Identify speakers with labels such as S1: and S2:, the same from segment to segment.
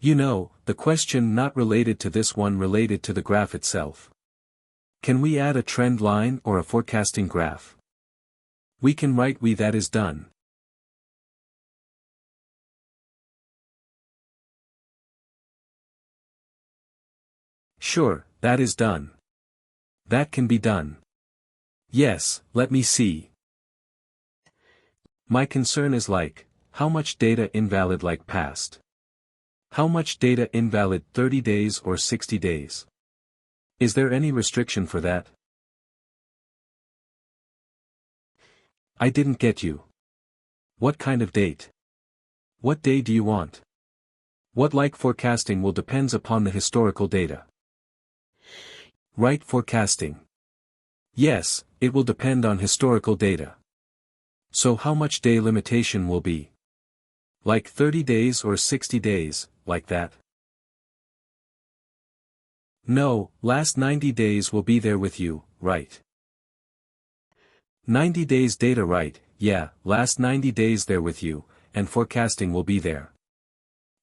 S1: You know, the question not related to this one related to the graph itself. Can we add a trend line or a forecasting graph? We can write that is done. Sure, that is done. That can be done. Yes, let me see. My concern is how much data invalid past? How much data invalid 30 days or 60 days? Is there any restriction for that? I didn't get you. What kind of date? What day do you want? What forecasting will depends upon the historical data. Right, forecasting. Yes, it will depend on historical data. So how much day limitation will be? 30 days or 60 days, like that? No, last 90 days will be there with you, right? 90 days data, right? Yeah, last 90 days there with you, and forecasting will be there.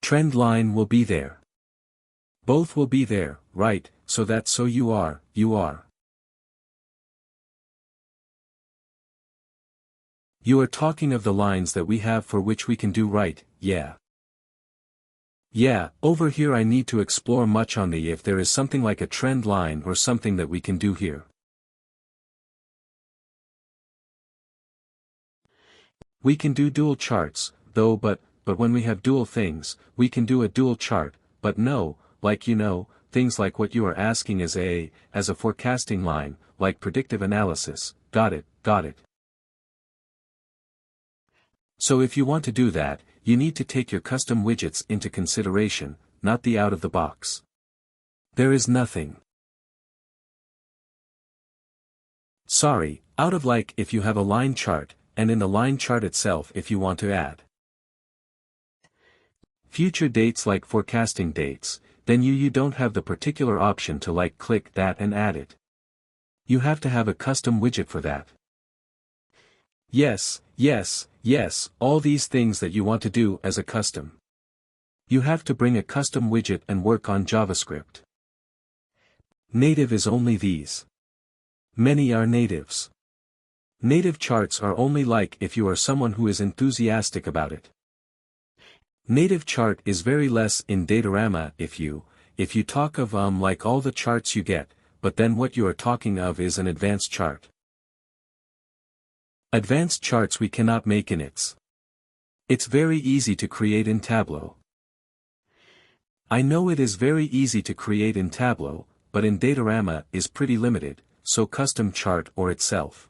S1: Trend line will be there. Both will be there, right, so you are. You are talking of the lines that we have for which we can do right, yeah. Yeah, over here I need to explore much on if there is something like a trend line or something that we can do here. We can do dual charts, though but when we have dual things, we can do a dual chart, but no, things like what you are asking as a forecasting line, like predictive analysis, got it. So if you want to do that, you need to take your custom widgets into consideration, not the out-of-the-box. There is nothing. Sorry, out of if you have a line chart, and in the line chart itself if you want to add future dates like forecasting dates, then you don't have the particular option to click that and add it. You have to have a custom widget for that. Yes, all these things that you want to do as a custom. You have to bring a custom widget and work on JavaScript. Native is only these. Many are natives. Native charts are only if you are someone who is enthusiastic about it. Native chart is very less in Datorama if you talk of all the charts you get, but then what you are talking of is an advanced chart. Advanced charts we cannot make in it. It's very easy to create in Tableau. I know it is very easy to create in Tableau, but in Datorama is pretty limited, so custom chart or itself.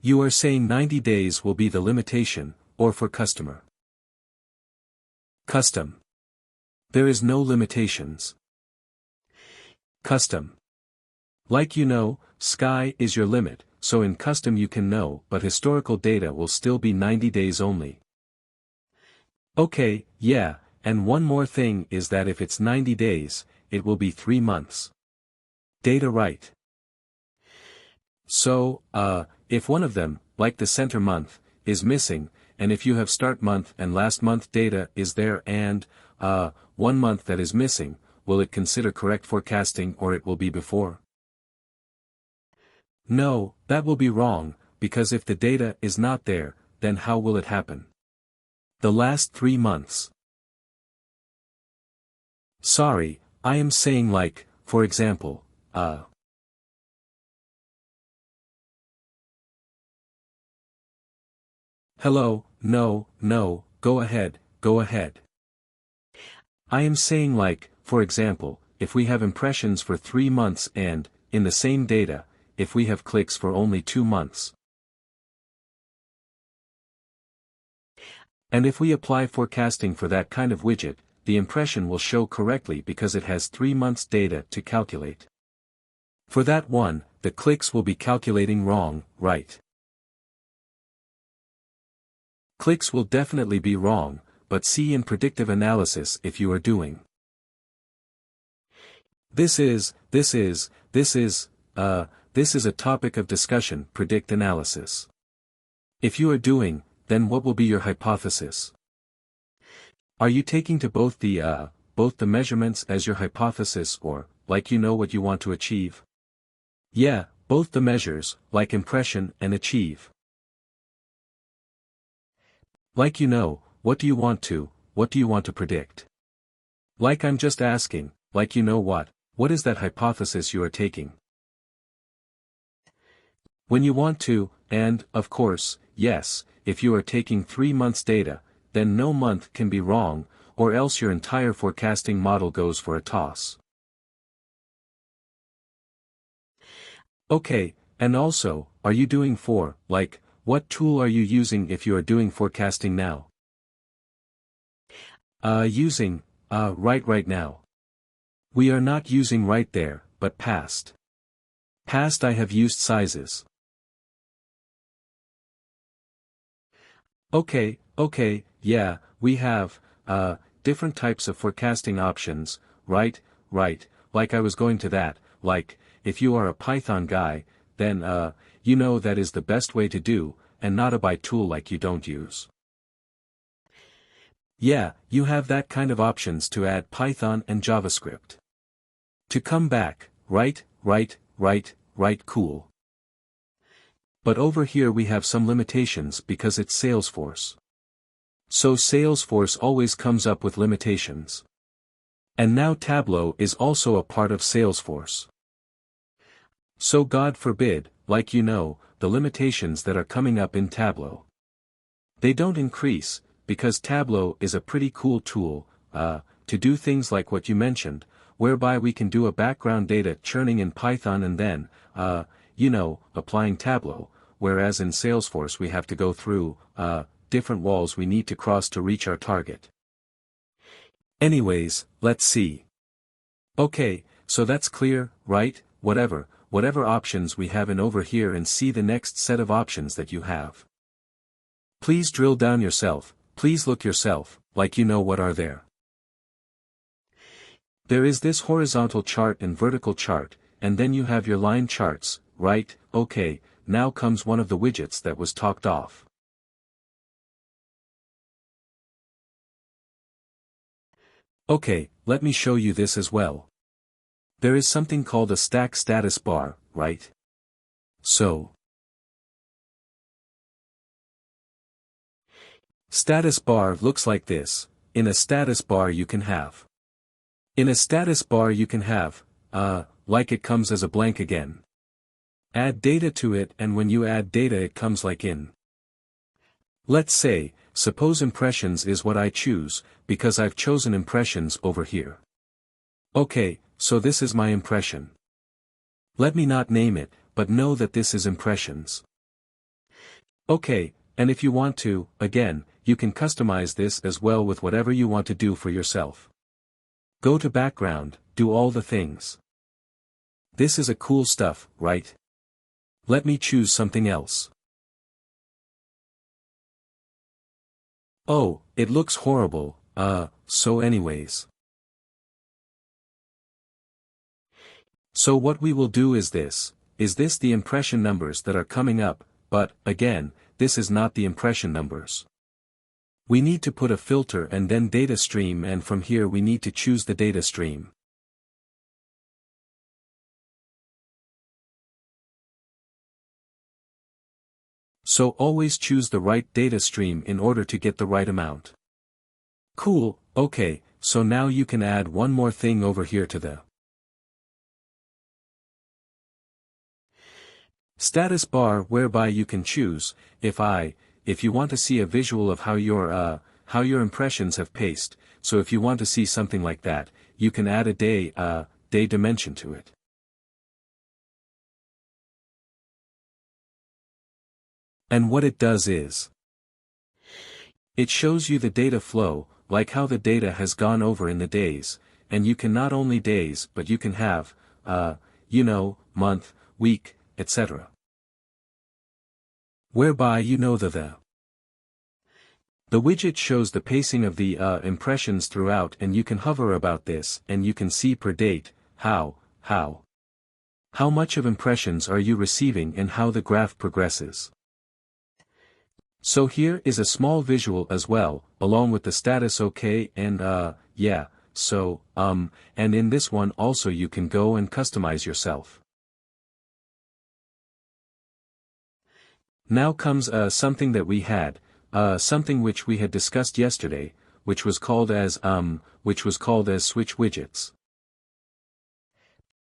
S1: You are saying 90 days will be the limitation, or for customer. Custom. There is no limitations. Custom. Sky is your limit. So in custom you can know, but historical data will still be 90 days only. Okay, yeah, and one more thing is that if it's 90 days, it will be 3 months. Data right. So, if one of them, the center month, is missing, and if you have start month and last month data is there and, 1 month that is missing, will it consider correct forecasting or it will be before? No, that will be wrong, because if the data is not there, then how will it happen? The last 3 months. Sorry, I am saying for example, Hello, no, go ahead. I am saying for example, if we have impressions for 3 months and, in the same data, if we have clicks for only 2 months. And if we apply forecasting for that kind of widget, the impression will show correctly because it has 3 months data to calculate. For that one, the clicks will be calculating wrong, right? Clicks will definitely be wrong, but see in predictive analysis if you are doing. This is a topic of discussion, predict analysis. If you are doing, then what will be your hypothesis? Are you taking to both the measurements as your hypothesis or, like you know what you want to achieve? Yeah, both the measures, like impression and achieve. Like you know, what do you want to predict? Like I'm just asking, like you know what is that hypothesis you are taking? When you want to, and, of course, yes, if you are taking 3 months data, then no month can be wrong, or else your entire forecasting model goes for a toss. Okay, and also, are you doing what tool are you using if you are doing forecasting now? Right now. We are not using right there, but past. Past I have used sizes. Okay, yeah, we have, different types of forecasting options, right, like I was going to that, like, if you are a Python guy, then, you know that is the best way to do, and not a by tool like you don't use. Yeah, you have that kind of options to add Python and JavaScript. To come back, right, cool. But over here we have some limitations because it's Salesforce. So Salesforce always comes up with limitations. And now Tableau is also a part of Salesforce. So God forbid, like you know, the limitations that are coming up in Tableau. They don't increase, because Tableau is a pretty cool tool, to do things like what you mentioned, whereby we can do a background data churning in Python and then, applying Tableau, whereas in Salesforce we have to go through, different walls we need to cross to reach our target. Anyways, let's see. Okay, so that's clear, right? Whatever options we have in over here and see the next set of options that you have. Please drill down yourself, please look yourself, like you know what are there. There is this horizontal chart and vertical chart, and then you have your line charts, right? Okay, now comes one of the widgets that was talked off. Okay, let me show you this as well. There is something called a stack status bar, right? So, status bar looks like this. In a status bar you can have, like it comes as a blank again. Add data to it, and when you add data it comes like in. Let's say, suppose impressions is what I choose, because I've chosen impressions over here. Okay, so this is my impression. Let me not name it, but know that this is impressions. Okay, and if you want to, again, you can customize this as well with whatever you want to do for yourself. Go to background, do all the things. This is a cool stuff, right? Let me choose something else. Oh, it looks horrible, so anyways. So what we will do is this the impression numbers that are coming up, but, again, this is not the impression numbers. We need to put a filter and then data stream, and from here we need to choose the data stream. So always choose the right data stream in order to get the right amount. Cool, okay, so now you can add one more thing over here to the status bar, whereby you can choose, if you want to see a visual of how your impressions have paced, so if you want to see something like that, you can add a day dimension to it. And what it does is, it shows you the data flow, like how the data has gone over in the days, and you can not only days but you can have, month, week, etc. Whereby you know the widget shows the pacing of the impressions throughout, and you can hover about this and you can see per date, how much of impressions are you receiving and how the graph progresses. So here is a small visual as well, along with the status OK and yeah, so, and in this one also you can go and customize yourself. Now comes something that we had, something which we had discussed yesterday, which was called as switch widgets.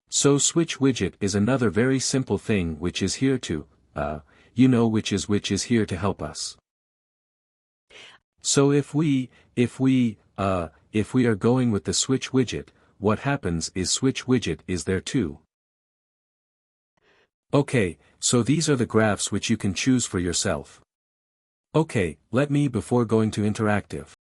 S1: So switch widget is another very simple thing which is here to, which is here to help us. So if we are going with the switch widget, what happens is switch widget is there too. Okay, so these are the graphs which you can choose for yourself. Okay, let me before going to interactive.